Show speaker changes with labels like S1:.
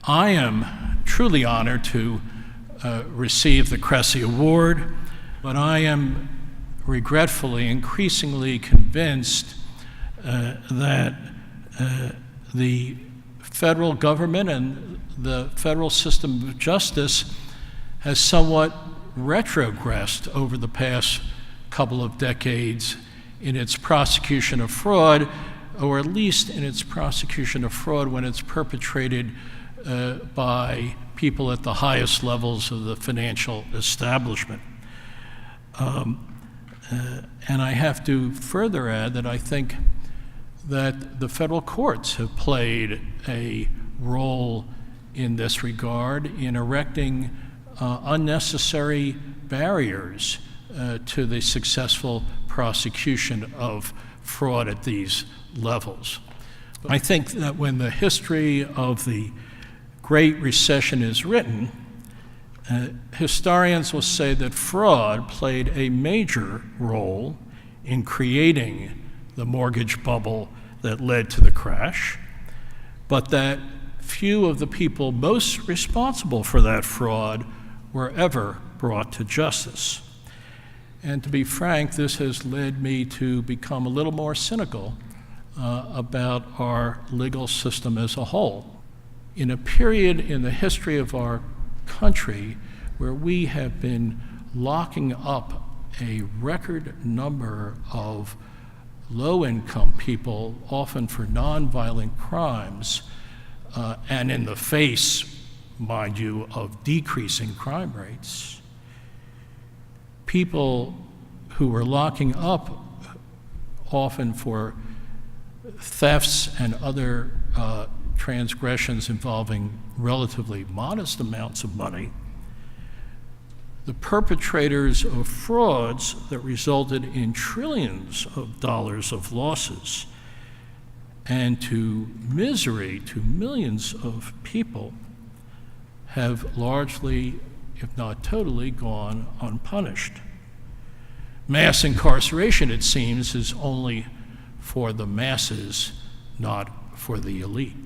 S1: I am truly honored to receive the Cressy Award, but I am regretfully increasingly convinced that the federal government and the federal system of justice has somewhat retrogressed over the past couple of decades in its prosecution of fraud, or at least in its prosecution of fraud when it's perpetrated by people at the highest levels of the financial establishment. And I have to further add that I think that the federal courts have played a role in this regard in erecting unnecessary barriers to the successful prosecution of fraud at these levels. I think that when the history of the Great Recession is written, historians will say that fraud played a major role in creating the mortgage bubble that led to the crash, but that few of the people most responsible for that fraud were ever brought to justice. And to be frank, this has led me to become a little more cynical about our legal system as a whole. In a period in the history of our country where we have been locking up a record number of low-income people, often for nonviolent crimes, and in the face, mind you, of decreasing crime rates, people who were locking up often for thefts and other transgressions involving relatively modest amounts of money, the perpetrators of frauds that resulted in trillions of dollars of losses and to misery to millions of people have largely, if not totally, gone unpunished. Mass incarceration, it seems, is only for the masses, not for the elite.